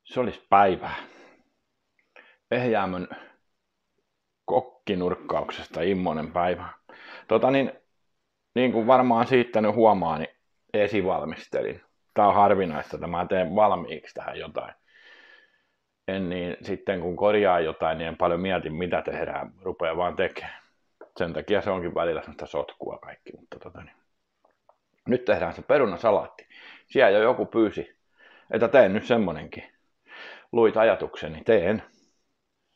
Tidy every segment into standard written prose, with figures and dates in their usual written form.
Se olisi päivää. Ehjäämön kokkinurkkauksesta immonen päivä. Niin kuin varmaan siitä nyt huomaa, niin esivalmistelin. Tää on harvinaista, että mä teen valmiiksi tähän jotain. En niin, sitten kun korjaa jotain, niin en paljon mieti mitä tehdään, rupeaa vaan tekemään. Sen takia se onkin välillä semmoista sotkua kaikki. Mutta nyt tehdään se perunasalaatti. Siellä jo joku pyysi, että teen nyt semmonenkin. Luit ajatukseni, teen.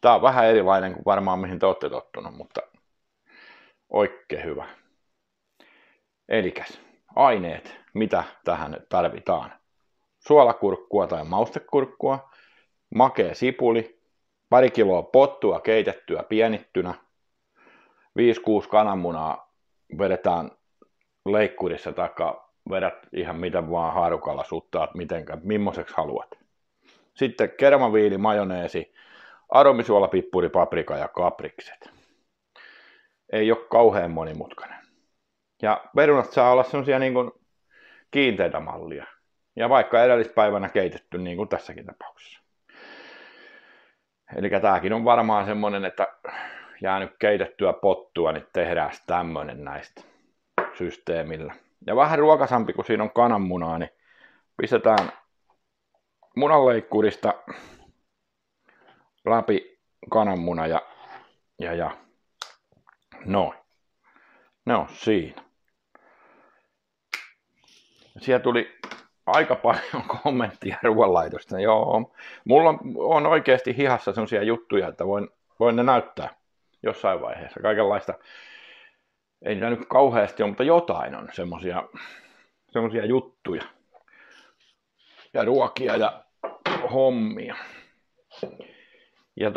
Tää on vähän erilainen kuin varmaan mihin te olette tottunut, mutta oikein hyvä. Elikäs, aineet, mitä tähän tarvitaan. Suolakurkkua tai maustekurkkua, makea sipuli, pari kiloa pottua keitettyä pienittynä, 5-6 kananmunaa vedetään leikkurissa taikka vedät ihan miten vaan haarukalla suttaat, millaiseksi haluat. Sitten kermaviili, majoneesi, aromisuola, pippuri, paprika ja kaprikset. Ei ole kauhean monimutkainen. Ja perunat saa olla semmosia niin kuin kiinteitä mallia. Ja vaikka edellispäivänä keitetty niin kuin tässäkin tapauksessa. Eli tääkin on varmaan semmonen, että jäänyt keitettyä pottua, niin tehdään tämmönen näistä systeemillä. Ja vähän ruokasampi, kun siinä on kananmunaa, niin pistetään munanleikkurista läpi kananmuna ja noin. Ne on siinä. Siellä tuli aika paljon kommenttia ruoanlaitosta. Joo, mulla on oikeasti hihassa sellaisia juttuja, että voin ne näyttää jossain vaiheessa. Kaikenlaista, ei niitä nyt kauheasti ole, mutta jotain on semmosia juttuja. Ja ruokia ja hommia. Ja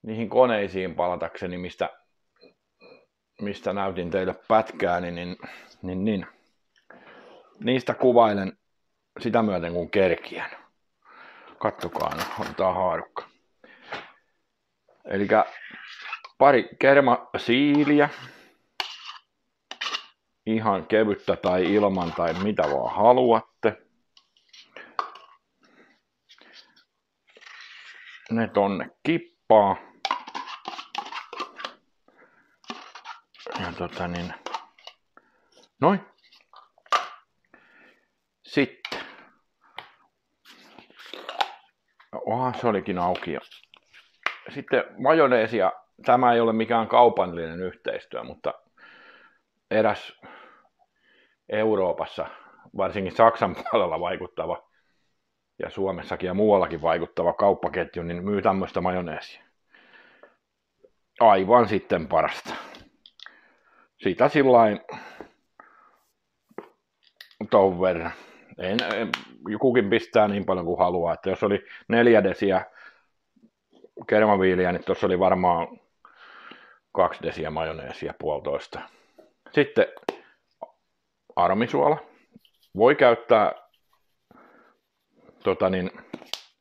niihin koneisiin palatakseni, mistä näytin teille pätkää, niin niistä kuvailen sitä myöten kun kerkiän. Kattokaa, on tää haarukka. Elikkä pari kermasiiliä. Ihan kevyttä tai ilman tai mitä vaan haluatte. Ne tonne kippaa. Ja noin. Sitten. Se olikin auki jo. Sitten majoneesia. Tämä ei ole mikään kaupallinen yhteistyö, mutta eräs Euroopassa, varsinkin Saksan puolella vaikuttava ja Suomessakin ja muuallakin vaikuttava kauppaketju, niin myy tämmöistä majoneesia. Aivan sitten parasta. Sitä sillain ton verran. Kukin pistää niin paljon kuin haluaa, että jos oli 4 desiä kermaviiliä, niin tuossa oli varmaan 2 desiä majoneesia 1,5. Sitten aromisuola. Voi käyttää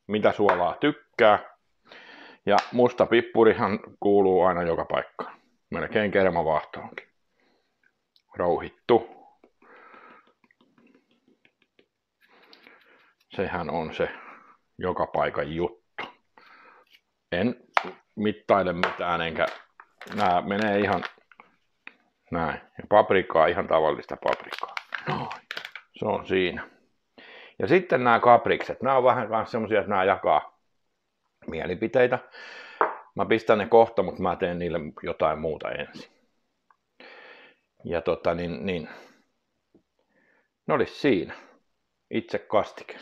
mitä suolaa tykkää. Ja musta pippurihan kuuluu aina joka paikkaan. Melkein kermavaahtoonkin. Rouhittu. Sehän on se joka paikan juttu. En mittaile mitään, enkä nää menee ihan näin. Ja paprikaa, ihan tavallista paprikaa. Noin. Se on siinä. Ja sitten nämä kaprikset. Nämä on vähän kanssa semmosia, että nämä jakaa mielipiteitä. Mä pistän ne kohta, mutta mä teen niille jotain muuta ensin. Ja ne olisi siinä. Itse kastike.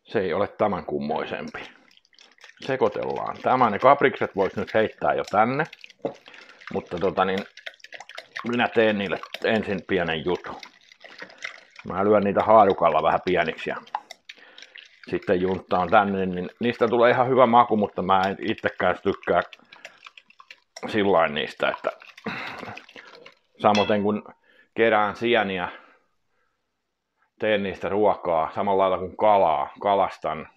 Se ei ole tämän kummoisempi. Sekoitellaan tämä. Ne kaprikset vois nyt heittää jo tänne. Mutta minä teen niille ensin pienen jutun. Mä lyön niitä haarukalla vähän pieniksi ja sitten junttaan tänne, niin niistä tulee ihan hyvä maku, mutta mä en itsekään tykkää sillain niistä, että samoin kun kerään sieniä, teen niistä ruokaa samalla lailla kuin kalaa, kalastan,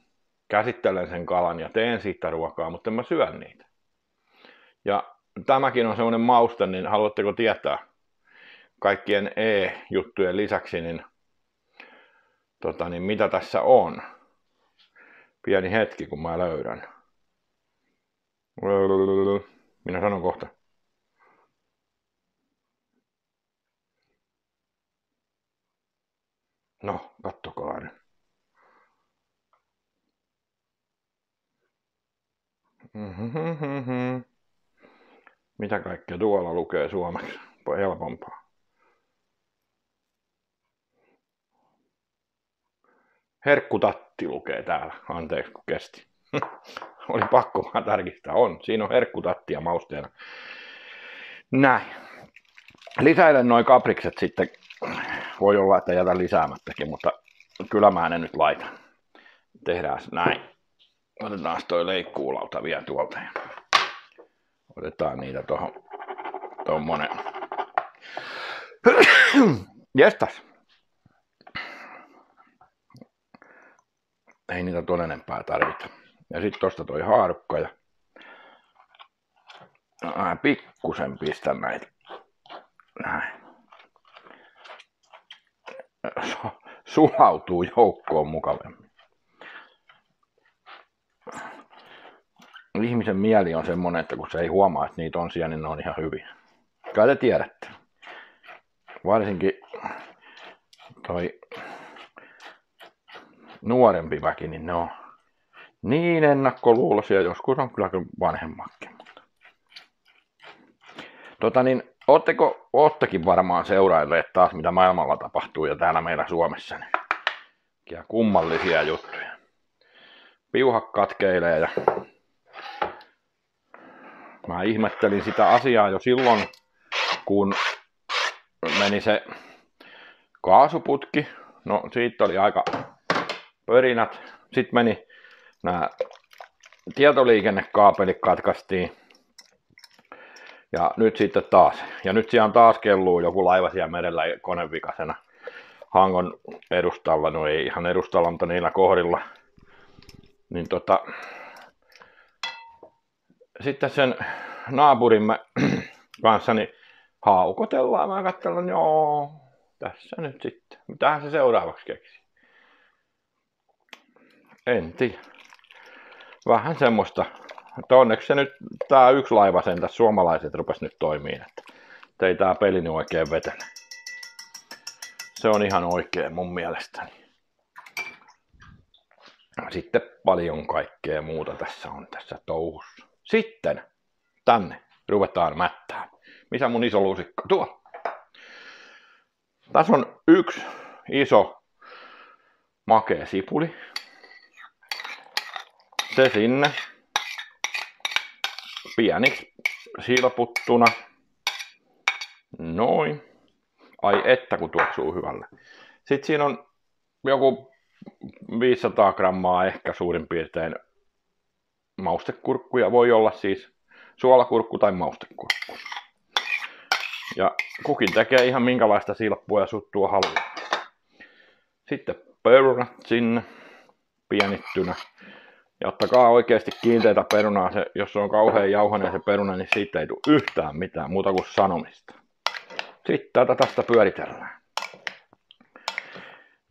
käsittelen sen kalan ja teen siitä ruokaa, mutta en mä syö niitä. Ja tämäkin on semmoinen mauste, niin haluatteko tietää kaikkien E-juttujen lisäksi, niin niin mitä tässä on. Pieni hetki, kun mä löydän. Minä sanon kohta. No, kattokaa nyt. Mitä kaikkea tuolla lukee suomeksi? Helpompaa. Herkkutatti lukee täällä. Anteeksi kun kesti. Oli pakko vaan tarkistaa. Siinä on herkkutattia mausteena. Näin. Lisäilen noin kaprikset sitten. Voi olla, että jätän lisäämättäkin, mutta kyllä mä ne nyt laitan. Tehdään näin. Otetaan toi leikkuulauta vielä tuolta. Ja otetaan niitä tommonen. Jestas. Ei niitä ton enempää tarvita. Ja sit tosta toi haarukka ja pikkusen pistän näitä. Näin. Sulautuu joukkoon mukavemmin. Ihmisen mieli on semmonen, että kun se ei huomaa, että niitä on siellä, niin ne on ihan hyviä. Kai te tiedätte. Varsinkin toi nuorempi väki, niin ne on niin ennakkoluuloisia, joskus on kyllä vanhemmakin. Oottekin varmaan seurailleet taas, mitä maailmalla tapahtuu ja täällä meillä Suomessa. Niin kummallisia juttuja. Piuhat katkeilee ja mä ihmettelin sitä asiaa jo silloin, kun meni se kaasuputki. No siitä oli aika pörinät. Sitten meni nämä tietoliikennekaapelit katkaistiin. Ja nyt sitten taas. Ja nyt siellä on taas kelluu joku laiva siellä merellä konevikasena Hangon edustalla. No ei ihan edustalla, mutta niillä kohdilla. Niin sitten sen naapurimme kanssa niin haukotellaan. Mä katselen, joo, tässä nyt sitten. Mitähän se seuraavaksi keksi? En tiedä. Vähän semmoista. Että onneksi se nyt, tää yksi laiva sen tässä suomalaiset rupes nyt toimiin, että ei tää peli nyt oikein vetele. Se on ihan oikein mun mielestäni. Sitten paljon kaikkea muuta tässä on tässä touhussa. Sitten tänne ruvetaan mättään. Missä mun iso lusikka? Tuo. Tässä on yksi iso makea sipuli. Se sinne. Pieniksi silputtuna. Noin. Ai että kun tuoksuu hyvälle. Sitten siinä on joku 500 grammaa ehkä suurin piirtein maustekurkkuja. Voi olla siis suolakurkku tai maustekurkku. Ja kukin tekee ihan minkälaista silppua ja suttua haluaa. Sitten perunat sinne pienittynä. Ja ottakaa oikeasti kiinteitä perunaa, jos se on kauhean jauhainen se peruna, niin siitä ei tule yhtään mitään muuta kuin sanomista. Sitten tästä pyöritellään.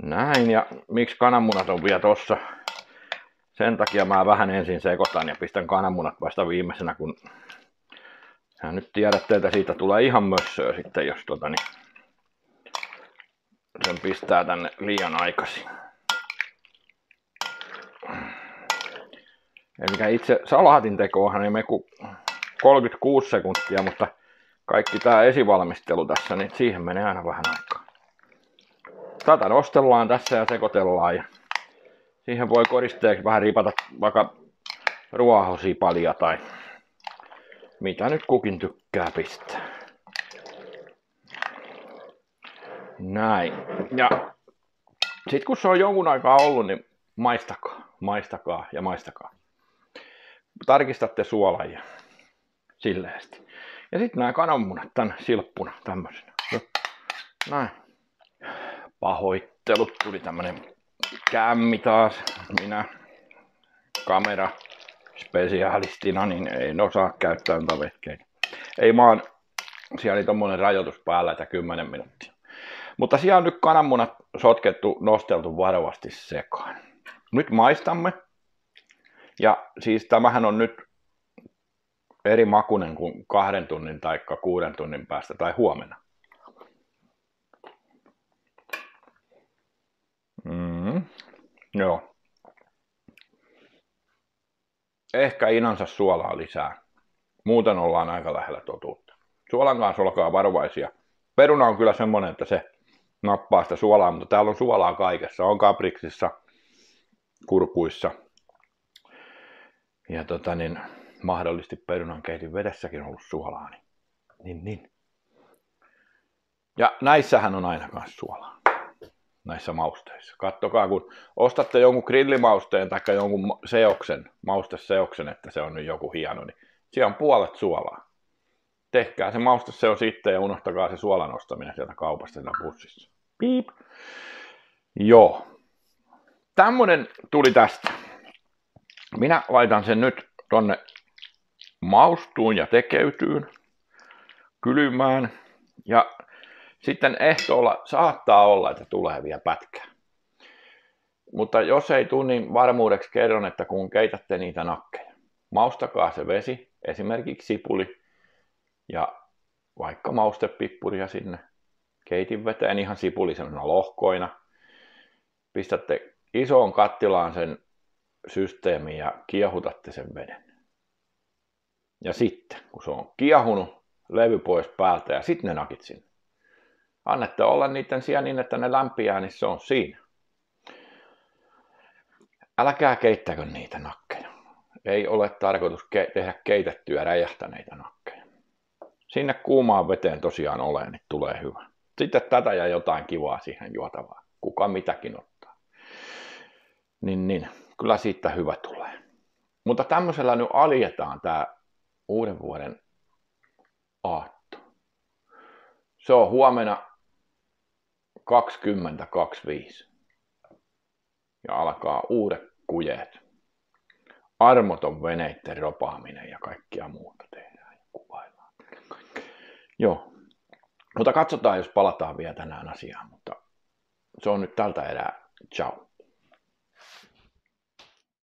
Näin, ja miksi kananmunat on vielä tossa? Sen takia mä vähän ensin sekoitan ja pistän kananmunat vasta viimeisenä, kun nyt tiedätte, että siitä tulee ihan mössöä sitten, jos sen pistää tänne liian aikaisin. Eli itse salaatin tekoahan ei mene kuin 36 sekuntia, mutta kaikki tää esivalmistelu tässä, niin siihen menee aina vähän aikaa. Tätä nostellaan tässä ja sekoitellaan ja siihen voi koristeeksi vähän ripata vaikka ruohosipalia tai mitä nyt kukin tykkää pistää. Näin. Ja sit kun se on jonkun aikaa ollut, niin maistakaa ja maistakaa. Tarkistatte suolan ja silleesti. Ja sitten nämä kananmunat tänne silppuna tämmöisenä. Näin. Pahoittelut, tuli tämmönen kämmi taas. Minä kameraspesialistina niin en osaa käyttää noita vehkeitä. Ei vaan, siellä oli tommonen rajoitus päällä, että 10 minuuttia. Mutta siellä on nyt kananmunat sotkettu, nosteltu varovasti sekaan. Nyt maistamme. Ja siis tämähän on nyt eri makuinen kuin 2 tunnin tai 6 tunnin päästä tai huomenna. Joo. Ehkä inansa suolaa lisää. Muuten ollaan aika lähellä totuutta. Suolan kanssa olkaa varovaisia. Peruna on kyllä semmoinen, että se nappaa sitä suolaa, mutta täällä on suolaa kaikessa. On kapriksissa, kurkuissa. Ja mahdollisesti perunan keitin vedessäkin on ollut suolaa. Niin. Ja näissähän on aina myös suolaa. Näissä mausteissa. Kattokaa, kun ostatte jonkun grillimausteen tai jonkun mausteseoksen, että se on nyt joku hieno, niin siellä on puolet suolaa. Tehkää se mausteseo sitten ja unohtakaa se suolan ostaminen sieltä kaupasta siinä pussissa. Piip. Joo. Tämmönen tuli tästä. Minä laitan sen nyt tonne maustuun ja tekeytyyn, kylmään ja sitten ehtoolla saattaa olla, että tulee vielä pätkää. Mutta jos ei tule, niin varmuudeksi kerron, että kun keitätte niitä nakkeja, maustakaa se vesi, esimerkiksi sipuli ja vaikka maustepippuria sinne keitin veteen ihan sipuli sellaisena lohkoina. Pistätte isoon kattilaan sen systeemin ja kiehutatte sen veden. Ja sitten, kun se on kiehunut, levy pois päältä ja sitten ne nakit sinne. Annette olla niiden siellä niin, että ne lämpiää, niin se on siinä. Älkää keittäkö niitä nakkeja. Ei ole tarkoitus tehdä keitettyä räjähtäneitä nakkeja. Sinne kuumaan veteen tosiaan ole, niin tulee hyvä. Sitten tätä ja jotain kivaa siihen juotavaa. Kuka mitäkin ottaa. Niin. Kyllä siitä hyvä tulee. Mutta tämmöisellä nyt aljetaan tää uuden vuoden aatto. Se on huomenna 20.25. Ja alkaa uudet kujeet. Armoton veneitten ropaaminen ja kaikkia muuta tehdään ja kuvaillaan. Joo. Mutta katsotaan, jos palataan vielä tänään asiaan. Mutta se on nyt tältä erää. Ciao.